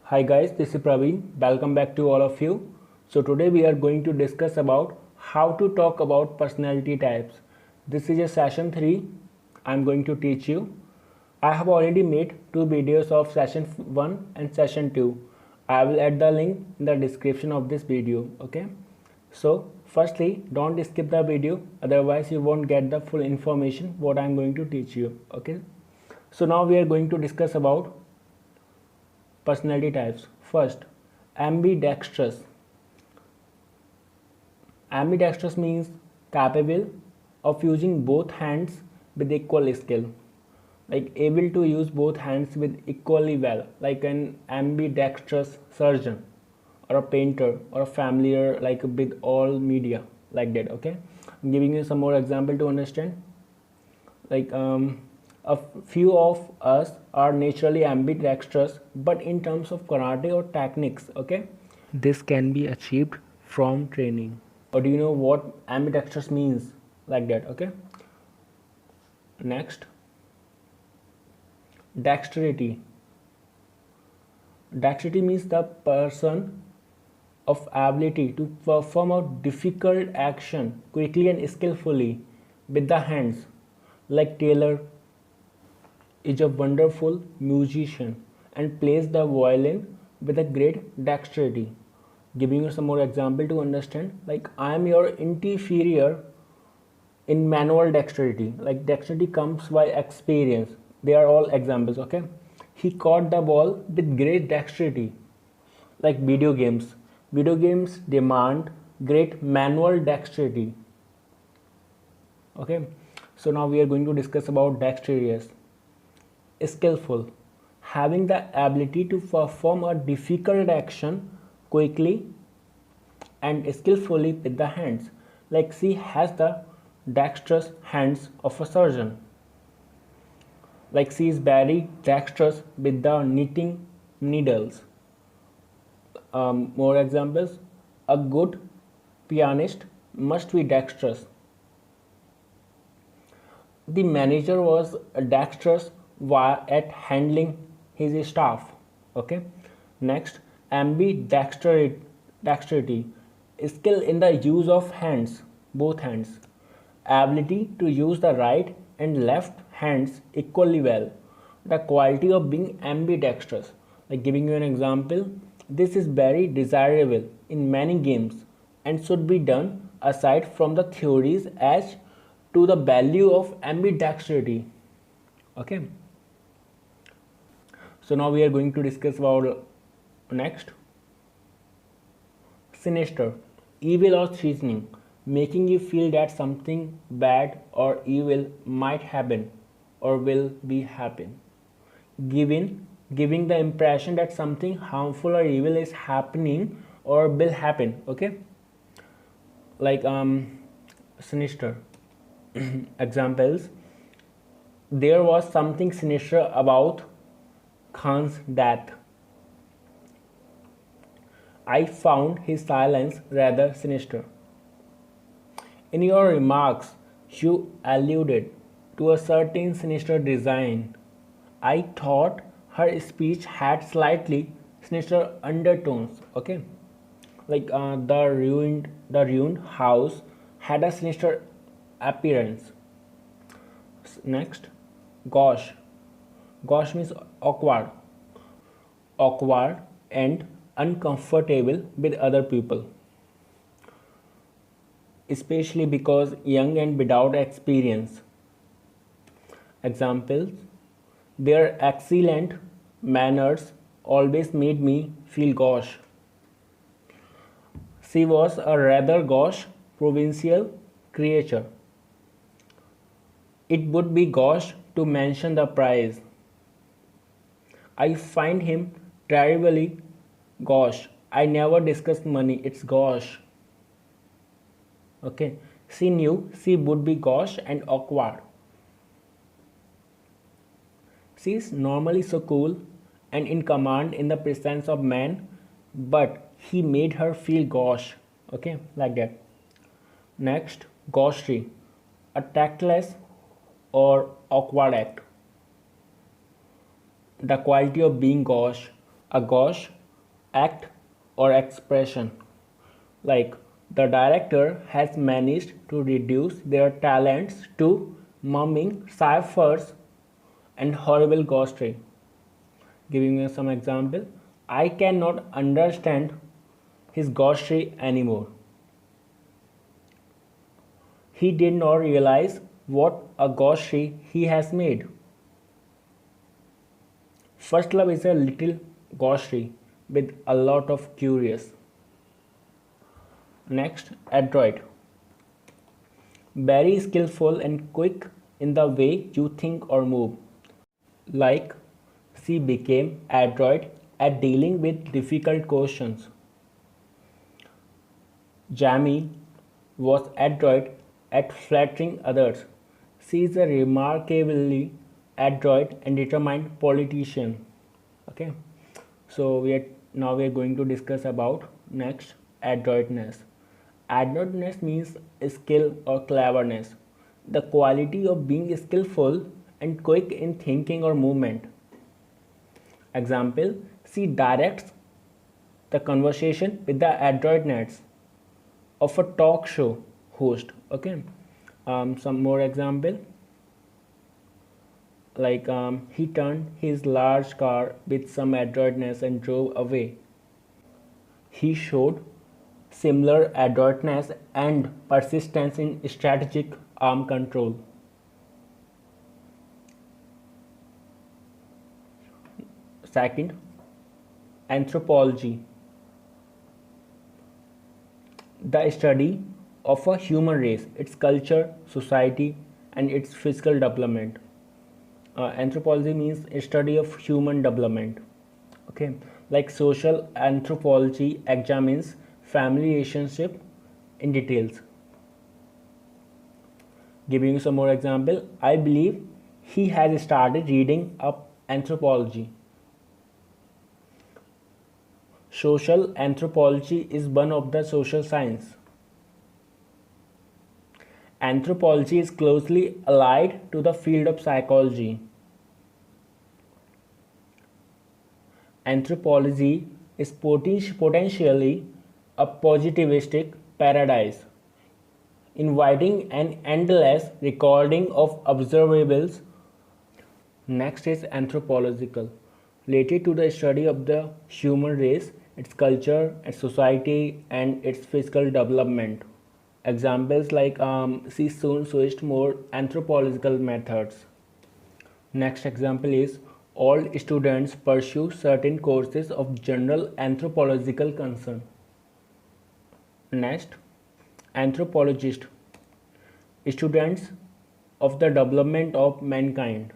Hi guys, this is Praveen. Welcome back to all of you. So today we are going to discuss about how to talk about personality types. This is a session 3. I'm going to teach you. I have already made two videos of session 1 and session 2. I will add the link in the description of this video, okay? So firstly, don't skip the video, otherwise you won't get the full information what I'm going to teach you, okay? So now we are going to discuss about personality types. First, ambidextrous. Ambidextrous means capable of using both hands with equal skill. Like able to use both hands with equally well, like an ambidextrous surgeon or a painter or a familiar like with all media, like that. Okay, I'm giving you some more example to understand. Like a few of us are naturally ambidextrous, but in terms of karate or techniques, okay, this can be achieved from training. Or do you know what ambidextrous means? Like that. Okay, next, dexterity. Dexterity means the person of ability to perform a difficult action quickly and skillfully with the hands. Like Taylor is a wonderful musician and plays the violin with a great dexterity. Giving you some more example to understand, like I am your inferior in manual dexterity. Like dexterity comes by experience. They are all examples, okay? He caught the ball with great dexterity. Like video games. Video games demand great manual dexterity. Okay, so now we are going to discuss about dexterous. Skillful, having the ability to perform a difficult action quickly and skillfully with the hands. Like she has the dexterous hands of a surgeon. Like she is very dexterous with the knitting needles. More examples, a good pianist must be dexterous. The manager was dexterous at handling his staff. Okay, next, ambidexterity, skill in the use of hands, both hands, ability to use the right and left hands equally well, the quality of being ambidextrous. Like giving you an example, this is very desirable in many games and should be done aside from the theories as to the value of ambidexterity. Okay, so now we are going to discuss about next, sinister, evil or threatening, making you feel that something bad or evil might happen or will be happen. Giving the impression that something harmful or evil is happening or will happen. Okay, like sinister. Examples, there was something sinister about Khan's death. I found his silence rather sinister. In your remarks, you alluded to a certain sinister design. I thought her speech had slightly sinister undertones. Okay, like the ruined house had a sinister appearance. Next, gauche. Gauche means awkward and uncomfortable with other people, especially because young and without experience. Examples, their excellent manners always made me feel gauche. She was a rather gauche provincial creature. It would be gauche to mention the price. I find him terribly gauche. I never discuss money, it's gauche. Okay, she knew she would be gauche and awkward. She is normally so cool and in command in the presence of men, but he made her feel gauche. Okay, like that. Next, gaucherie, a tactless or awkward act. The quality of being gauche, a gauche act or expression. Like the director has managed to reduce their talents to mumming ciphers and horrible ghostery. Giving you some example, I cannot understand his ghostery anymore. He did not realize what a ghostery he has made. First Love is a little ghostery with a lot of curious. Next, adroit. Very skillful and quick in the way you think or move. Like she became adroit at dealing with difficult questions. Jamie was adroit at flattering others. She is a remarkably adroit and determined politician. Okay, so we are going to discuss about next adroitness. Adroitness means skill or cleverness, the quality of being skillful and quick in thinking or movement. Example, she directs the conversation with the adroitness of a talk show host. Okay, some more example, like he turned his large car with some adroitness and drove away. He showed similar adroitness and persistence in strategic arm control. Second, anthropology, the study of a human race, its culture, society, and its physical development. Anthropology means a study of human development. Okay, like social anthropology examines family relationship in details. Giving you some more example, I believe he has started reading up anthropology. Social anthropology is one of the social science. Anthropology is closely allied to the field of psychology. Anthropology is potentially a positivistic paradise, inviting an endless recording of observables. Next is anthropological, related to the study of the human race, its culture, its society, and its physical development. Examples like she soon switched more anthropological methods. Next example is all students pursue certain courses of general anthropological concern. Next, anthropologist, students of the development of mankind.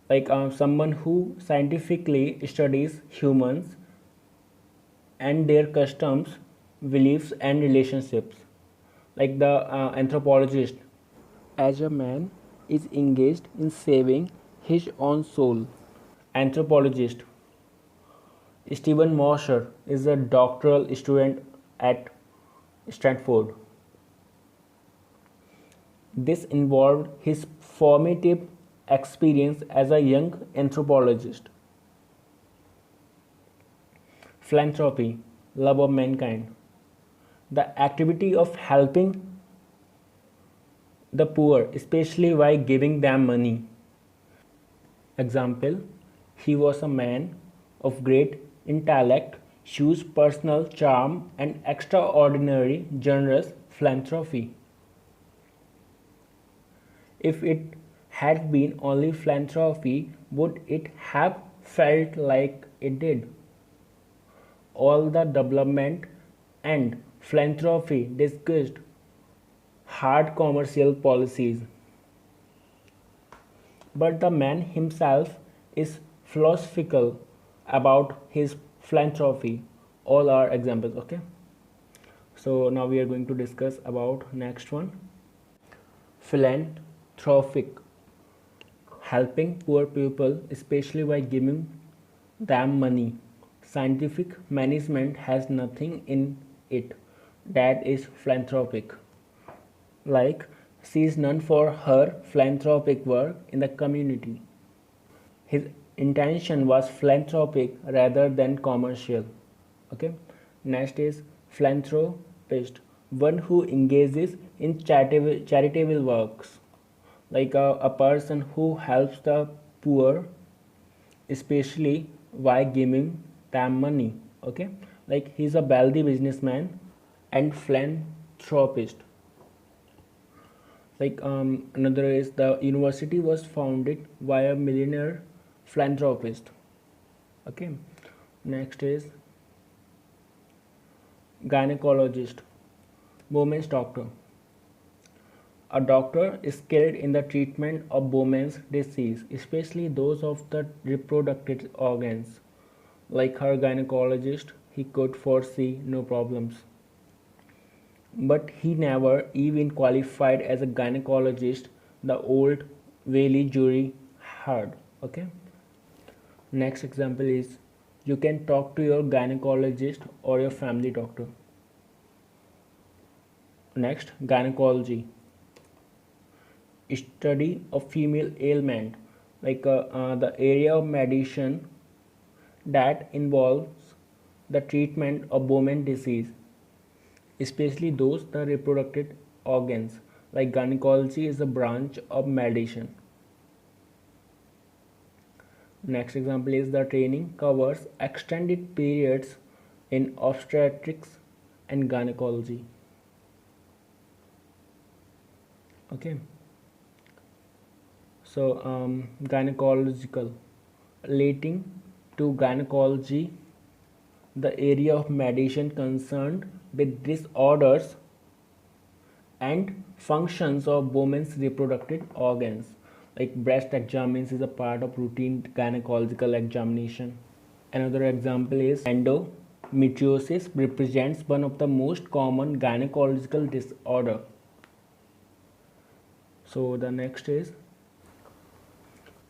Like someone who scientifically studies humans and their customs, beliefs, and relationships. Like the anthropologist, as a man, is engaged in saving his own soul. Anthropologist Stephen Mosher is a doctoral student at Stanford. This involved his formative experience as a young anthropologist. Philanthropy, love of mankind, the activity of helping the poor, especially by giving them money. Example, he was a man of great intellect, whose personal charm and extraordinary generous philanthropy. If it had been only philanthropy, would it have felt like it did? All the development and philanthropy discussed hard commercial policies. But the man himself is philosophical about his philanthropy. All are examples. Okay, so now we are going to discuss about next one, philanthropic, helping poor people, especially by giving them money. Scientific management has nothing in it that is philanthropic. Like she is known for her philanthropic work in the community. His intention was philanthropic rather than commercial. Okay. Next is philanthropist, one who engages in charitable works, like a person who helps the poor, especially by giving them money. Okay, like he's a wealthy businessman and philanthropist. Like another is the university was founded by a millionaire philanthropist. Okay. Next is gynecologist, women's doctor. A doctor is skilled in the treatment of women's disease, especially those of the reproductive organs. Like her gynecologist, he could foresee no problems. But he never even qualified as a gynecologist, the old Whaley jury had. Okay. Next example is you can talk to your gynecologist or your family doctor. Next, gynecology, study of female ailment, like the area of medicine that involves the treatment of women disease, especially those the reproductive organs. Like gynecology is a branch of medicine. Next example is the training covers extended periods in obstetrics and gynecology. Okay. So gynecological, relating to gynecology, the area of medicine concerned with disorders and functions of women's reproductive organs. Like breast examination is a part of routine gynecological examination. Another example is endometriosis represents one of the most common gynecological disorder. So the next is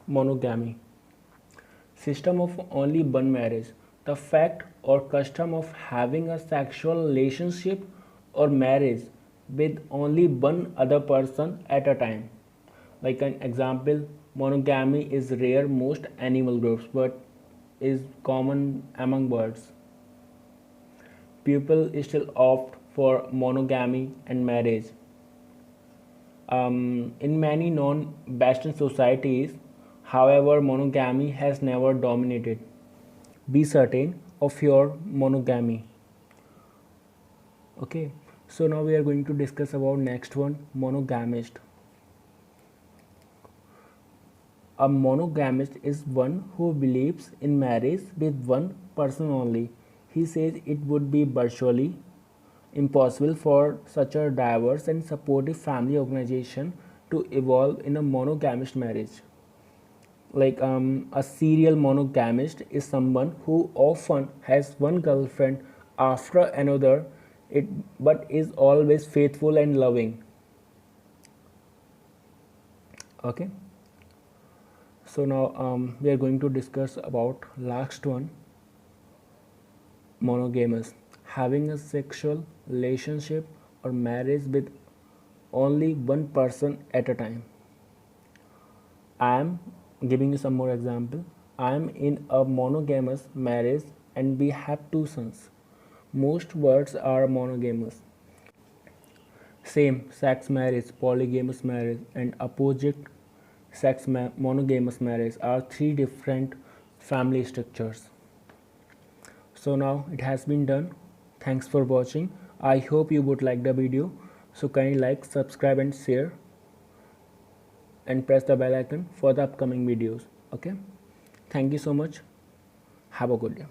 monogamy, system of only one marriage, the fact or custom of having a sexual relationship or marriage with only one other person at a time. Like an example, monogamy is rare most animal groups but is common among birds. People still opt for monogamy and marriage. In many non-Western societies, however, monogamy has never dominated. Be certain of your monogamy. Okay, so now we are going to discuss about next one, monogamist. A monogamist is one who believes in marriage with one person only. He says it would be virtually impossible for such a diverse and supportive family organization to evolve in a monogamist marriage. Like a serial monogamist is someone who often has one girlfriend after another, but is always faithful and loving. Okay. So now we are going to discuss about last one, monogamous, having a sexual relationship or marriage with only one person at a time. I am giving you some more example. I am in a monogamous marriage and we have two sons. Most words are monogamous. Same sex marriage, polygamous marriage, and opposite sex monogamous marriage are three different family structures. So now it has been done. Thanks for watching. I hope you would like the video. So kindly like, subscribe and share and press the bell icon for the upcoming videos. Okay. Thank you so much. Have a good day.